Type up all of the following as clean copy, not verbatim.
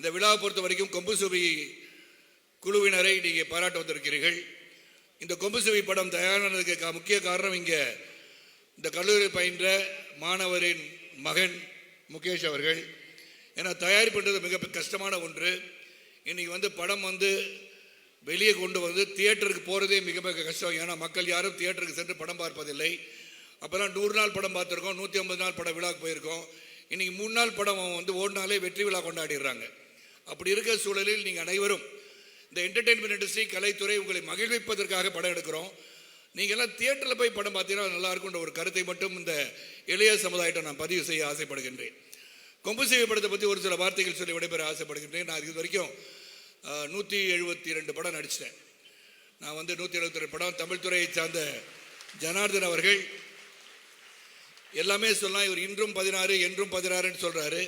இந்த விழாவை பொறுத்த வரைக்கும் கொம்புசுவி குழுவினரை நீங்கள் பாராட்ட வந்திருக்கிறீர்கள். இந்த கொம்புசுவி படம் தயாரானதுக்கு முக்கிய காரணம் இங்கே இந்த கல்லூரி பயின்ற மாணவரின் மகன் முகேஷ் அவர்கள். ஏன்னா தயாரிப்புன்றது மிக கஷ்டமான ஒன்று. இன்றைக்கி படம் வெளியே கொண்டு தியேட்டருக்கு போகிறதே மிக மிக கஷ்டம். ஏன்னா மக்கள் யாரும் தியேட்டருக்கு சென்று படம் பார்ப்பதில்லை. அப்போல்லாம் 100 நாள் படம் பார்த்துருக்கோம், 150 நாள் படம் விழாவுக்கு போயிருக்கோம். இன்றைக்கி 3 நாள் படம் ஓடினாலே வெற்றி விழா கொண்டாடிடுறாங்க. அப்படி இருக்கிற சூழலில் நீங்கள் அனைவரும் இந்த என்டர்டெயின்மெண்ட் இண்டஸ்ட்ரி கலைத்துறை உங்களை மகிழ்விப்பதற்காக படம் எடுக்கிறோம். நீங்கள்லாம் தியேட்டரில் போய் படம் பார்த்தீங்கன்னா நல்லாயிருக்குன்ற ஒரு கருத்தை மட்டும் இந்த இளைய சமுதாயத்தை நான் பதிவு செய்ய ஆசைப்படுகின்றேன். கொம்புசுவி படத்தை பற்றி ஒரு சில வார்த்தைகள் சொல்லி விடைபெற ஆசைப்படுகின்றேன். நான் இது வரைக்கும் 172 படம் நடிச்சிட்டேன். நான் 172 படம். தமிழ் துறையை சார்ந்த ஜனார்தன் அவர்கள் எல்லாமே சொல்லலாம். இவர் இன்றும் 16 என்றும் 16ன்னு சொல்கிறாரு.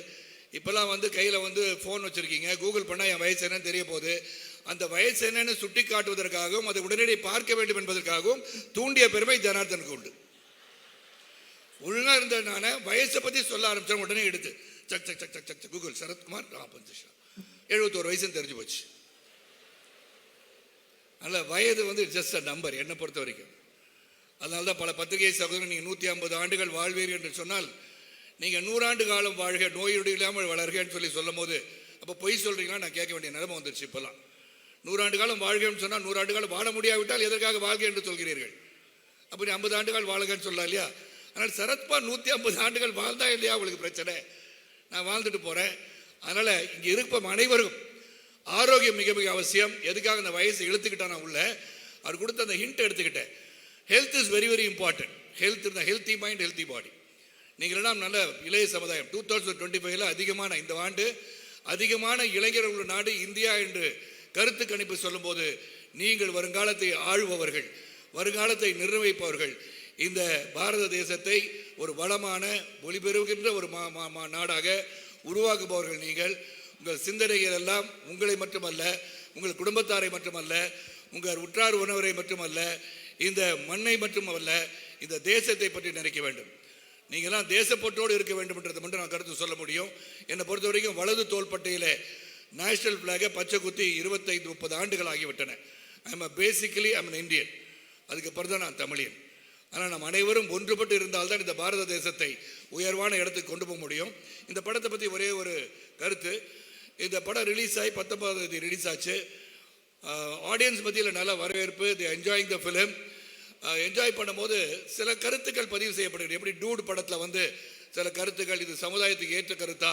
இப்போல்லாம் கையில் ஃபோன் வச்சுருக்கீங்க, கூகுள் பண்ணால் என் வயசு என்னன்னு தெரிய போகுது. அந்த வயசு என்னன்னு சுட்டி காட்டுவதற்காகவும் அதை உடனடியாக பார்க்க வேண்டும் என்பதற்காகவும் தூண்டிய பெருமை ஜனார்தனுக்கு உண்டு. ஒழுங்காக இருந்த நான் வயசை பற்றி சொல்ல ஆரம்பித்தேன். உடனே எடுத்து சக் சக் சக் சக் சக் கூகுள் சரத்குமார் 71 வயசுன்னு தெரிஞ்சு போச்சு. அதனால் வயது ஜஸ்ட் அ நம்பர் என்னை பொறுத்த வரைக்கும். அதனால தான் பல பத்திரிகை சகோதரர் நீங்கள் 150 ஆண்டுகள் வாழ்வீர் என்று சொன்னால் நீங்கள் 100 ஆண்டு காலம் வாழ்க, நோயோடு இல்லாமல் வளர்கன்னு சொல்லும் போது அப்போ பொய் சொல்கிறீங்களா நான் கேட்க வேண்டிய நிலைமை வந்துருச்சு. இப்போல்லாம் 100 ஆண்டு காலம் வாழ்கன்னு சொன்னால் 100 ஆண்டு காலம் வாழ முடியாவிட்டால் எதற்காக வாழ்க என்று சொல்கிறீர்கள்? அப்படி 50 ஆண்டுகள் வாழகன்னு சொல்லலாம் இல்லையா? அதனால் சரத்குமார் 150 ஆண்டுகள் வாழ்ந்தா இல்லையா உங்களுக்கு பிரச்சனை? நான் வாழ்ந்துட்டு போகிறேன். அதனால் இங்கே இருப்போம் அனைவரும் ஆரோக்கியம் மிக மிக அவசியம். எதுக்காக அந்த வயசை இழுத்துக்கிட்டா நான் உள்ள அவர் கொடுத்த அந்த ஹிண்ட் எடுத்துக்கிட்டேன். Health is very very important. Health இருந்தால் ஹெல்த்தி மைண்ட் ஹெல்த்தி பாடி. நீங்கள் எல்லாம் நல்ல இளைய சமுதாயம். 2025 அதிகமான இந்த ஆண்டு அதிகமான இளைஞர்கள் நாடு இந்தியா என்று கருத்து கணிப்பு சொல்லும்போது நீங்கள் வருங்காலத்தை ஆழ்பவர்கள், வருங்காலத்தை நிர்ணயிப்பவர்கள், இந்த பாரத தேசத்தை ஒரு வளமான ஒளிபெறுகின்ற ஒரு நாடாக உருவாக்குபவர்கள் நீங்கள். உங்கள் சிந்தனைகள் எல்லாம் உங்களை மட்டுமல்ல, உங்கள் குடும்பத்தாரை மட்டுமல்ல, உங்கள் உற்றார் உறவினரை மட்டுமல்ல, இந்த மண்ணை மட்டுமல்ல, இந்த தேசத்தை பற்றி நினைக்க வேண்டும். நீங்கள்லாம் தேசப்பற்றோடு இருக்க வேண்டும் என்றதை மட்டும் நான் கருத்து சொல்ல முடியும். என்னை பொறுத்த வரைக்கும் வலது தோள்பட்டையில் நேஷனல் ஃப்ளாகை பச்சை குத்தி 25-30 ஆண்டுகள் ஆகிவிட்டன. Basically I'm Indian. அதுக்கப்புறம் தான் நான் தமிழியன். ஆனால் நாம் அனைவரும் ஒன்றுபட்டு இருந்தால்தான் இந்த பாரத தேசத்தை உயர்வான இடத்துக்கு கொண்டு போக முடியும். இந்த படத்தை பற்றி ஒரே ஒரு கருத்து. இந்த படம் ரிலீஸ் ஆகி 19ஆம் தேதி ரிலீஸ் ஆச்சு. ஆடியன்ஸ் மத்தியில் நல்ல வரவேற்பு. தி என்ஜாயிங் த ஃபிலிம். என்ஜாய் பண்ணும்போது சில கருத்துக்கள் பதிவு செய்யப்படுகிறது. எப்படி டூட் படத்தில் சில கருத்துக்கள் இது சமுதாயத்துக்கு ஏற்ற கருத்தா,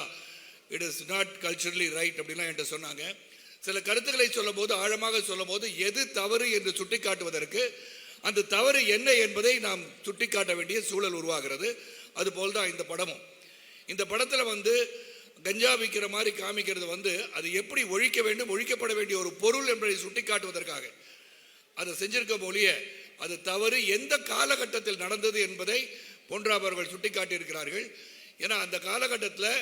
it is not culturally right அப்படின்லாம் என்கிட்ட சொன்னாங்க. சில கருத்துக்களை சொல்லும் போது, ஆழமாக சொல்லும் போது எது தவறு என்று சுட்டி காட்டுவதற்கு அந்த தவறு என்ன என்பதை நாம் சுட்டி காட்ட வேண்டிய சூழல் உருவாகிறது. அதுபோல் தான் இந்த படமும். இந்த படத்தில் கஞ்சா விற்கிற மாதிரி காமிக்கிறது அது எப்படி ஒழிக்க வேண்டும், ஒழிக்கப்பட வேண்டிய ஒரு பொருள் என்பதை சுட்டி காட்டுவதற்காக அதை செஞ்சிருக்க மொழிய அது தவறு எந்த காலகட்டத்தில் நடந்தது என்பதை பொன்ராம் அவர்கள் சுட்டி காட்டியிருக்கிறார்கள். ஏன்னா அந்த காலகட்டத்தில்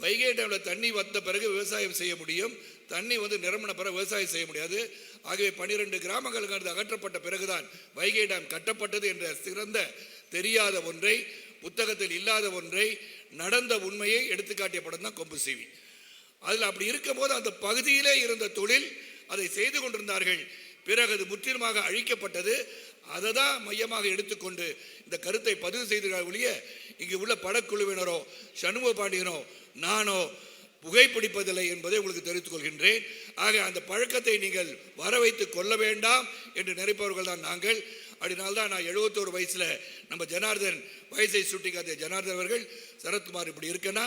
வைகை டேமில் தண்ணி வந்த பிறகு விவசாயம் செய்ய முடியும், தண்ணி நிரம்பின பிறகு விவசாயம் செய்ய முடியாது. ஆகவே 12 கிராமங்களுக்கு அகற்றப்பட்ட பிறகுதான் வைகை டேம் கட்டப்பட்டது என்ற சிறந்த தெரியாத ஒன்றை, புத்தகத்தில் இல்லாத ஒன்றை, நடந்த உண்மையை எடுத்துக்காட்டிய படம் தான் கொம்புசுவி. அதில் அப்படி இருக்கும் போது அந்த பகுதியிலே இருந்த தொழில் அதை செய்து கொண்டிருந்தார்கள். பிறகு அது முற்றிலுமாக அழிக்கப்பட்டது. அதை தான் மையமாக எடுத்துக்கொண்டு இந்த கருத்தை பதிவு செய்திருக்கிற ஒழிய இங்கு உள்ள படக்குழுவினரோ சண்முக பாண்டியனோ நானோ புகைப்பிடிப்பதில்லை என்பதை உங்களுக்கு தெரிவித்துக் கொள்கின்றேன். ஆக அந்த பழக்கத்தை நீங்கள் வர வைத்து கொள்ள வேண்டாம் என்று நினைப்பவர்கள் தான் நாங்கள். அப்படினால்தான் நான் 71 வயசில் நம்ம ஜனார்தன் வயசை சுட்டி காட்டிய ஜனார்தன் அவர்கள், சரத்குமார் இப்படி இருக்குன்னா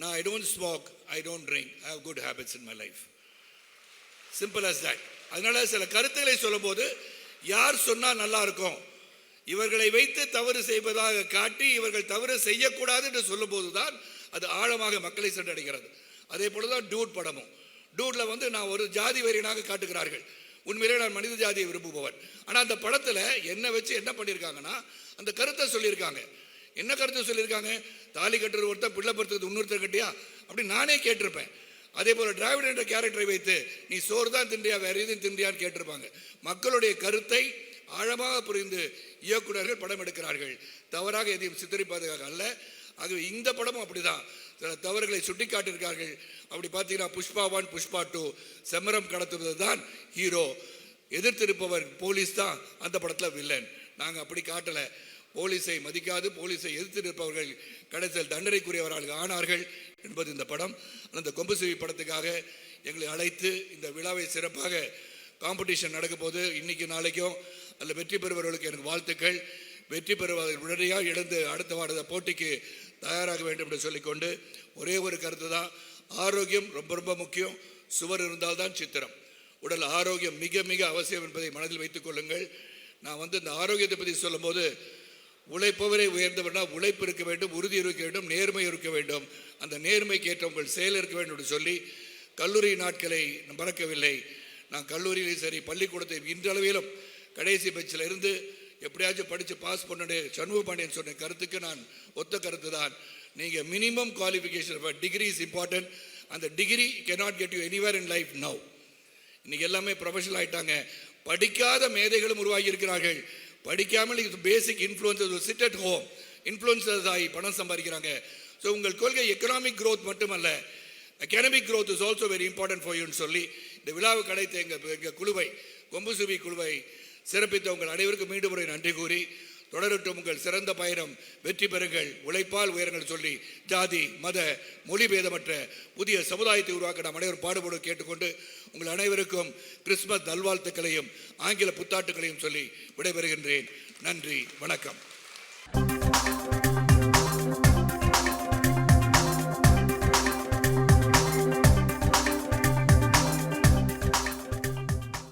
நான் I don't smoke, I don't drink, I have good habits in my life. Simple as that. அதனால சில கருத்துக்களை சொல்லும் போது யார் சொன்னால் நல்லா இருக்கும், இவர்களை வைத்து தவறு செய்வதாக காட்டி இவர்கள் தவறு செய்யக்கூடாது என்று சொல்லும் போதுதான் அது ஆழமாக மக்களை சென்றடைகிறது. அதே போலதான் டூட் படமும். டூட்ல நான் ஒரு ஜாதி வெறியனாக காட்டுகிறார்கள். உண்மையிலே நான் மனித ஜாதியை விரும்புபவன். ஆனால் அந்த படத்தில் என்ன வச்சு என்ன பண்ணியிருக்காங்கன்னா அந்த கருத்தை சொல்லியிருக்காங்க. என்ன கருத்தை சொல்லியிருக்காங்க? தாலி கட்டுற ஒருத்தர் பிள்ளை படுத்துறது இன்னொருத்தர் கட்டியா அப்படி நானே கேட்டிருப்பேன். அதே போல் டிராவிட் என்ற கேரக்டரை வைத்து நீ சோறு தான் தின்றியா வேற எதுவும் தின்றியான்னு கேட்டிருப்பாங்க. மக்களுடைய கருத்தை ஆழமாக புரிந்து இயக்குநர்கள் படம் எடுக்கிறார்கள். தவறாக எதையும் சித்தரிப்பதற்காக அல்ல. ஆகவே இந்த படமும் அப்படிதான். சில தவறுகளை சுட்டிக்காட்டியிருக்கார்கள். அப்படி பார்த்தீங்கன்னா புஷ்பா 1, புஷ்பா 2 செம்மரம் கடத்துவது தான் ஹீரோ, எதிர்த்திருப்பவர் போலீஸ் தான் அந்த படத்தில் வில்லன். நாங்கள் அப்படி காட்டலை. போலீஸை மதிக்காது போலீஸை எதிர்த்து நிற்பவர்கள் கடைசியில் தண்டனைக்குரியவர்கள் ஆனார்கள் என்பது இந்த படம். அந்த கொம்புசிவி படத்துக்காக எங்களை அழைத்து இந்த விழாவை சிறப்பாக காம்படிஷன் நடக்க போது இன்னைக்கு நாளைக்கும் அதில் வெற்றி பெறுபவர்களுக்கு எனக்கு வாழ்த்துக்கள். வெற்றி பெறுவதை உடனடியாக இழந்து அடுத்த வார போட்டிக்கு தயாராக வேண்டும் என்று சொல்லிக்கொண்டு ஒரே ஒரு கருத்து தான், ஆரோக்கியம் ரொம்ப ரொம்ப முக்கியம். சுவர் இருந்தால்தான் சித்திரம். உடல் ஆரோக்கியம் மிக மிக அவசியம் என்பதை மனதில் வைத்துக் கொள்ளுங்கள். நான் இந்த ஆரோக்கியத்தை பற்றி சொல்லும் போது உழைப்பவரை உயர்ந்தவர்னா உழைப்பு இருக்க வேண்டும், உறுதி இருக்க வேண்டும், நேர்மை இருக்க வேண்டும். அந்த நேர்மைக்கு ஏற்ற உங்கள் செயல் இருக்க வேண்டும் என்று சொல்லி கல்லூரி நாட்களை மறக்கவில்லை. நான் கல்லூரியிலும் சரி பள்ளிக்கூடத்தை இன்றளவிலும் கடைசி பெஞ்சில் இருந்து எப்படியாச்சும் படித்து பாஸ் பண்ணு சண்முக பாண்டியன் சொன்ன கருத்துக்கு நான் ஒத்த கருத்து தான். நீங்கள் minimum qualification degree is important. அந்த degree cannot get you anywhere in life now. இன்னைக்கு எல்லாமே ப்ரொஃபஷனல் ஆகிட்டாங்க. படிக்காத மேதைகளும் உருவாகி இருக்கிறார்கள். படிக்காமல் basic influencers sit at home influencers ஆகி பணம் சம்பாதிக்கிறாங்க. ஸோ உங்கள் கொள்கை எக்கனாமிக் க்ரோத் மட்டுமல்ல, academic growth is also very important for யூன்னு சொல்லி இந்த விழாவுக்கு அழைத்த எங்கள் குழுவை, கொம்புசுவி குழுவை சிறப்பித்த உங்கள் அனைவருக்கும் மீண்டும் முறை நன்றி கூறி, தொடரட்டும் உங்கள் சிறந்த பயணம், வெற்றி பெறுங்கள், உழைப்பால் உயரங்கள் சொல்லி ஜாதி மத மொழி பேதமற்ற புதிய சமுதாயத்தை உருவாக்க நாம் அனைவரும் பாடுபட கேட்டுக்கொண்டு உங்கள் அனைவருக்கும் கிறிஸ்துமஸ் நல்வாழ்த்துக்களையும் ஆங்கில புத்தாட்டுகளையும் சொல்லி விடைபெறுகின்றேன். நன்றி, வணக்கம்.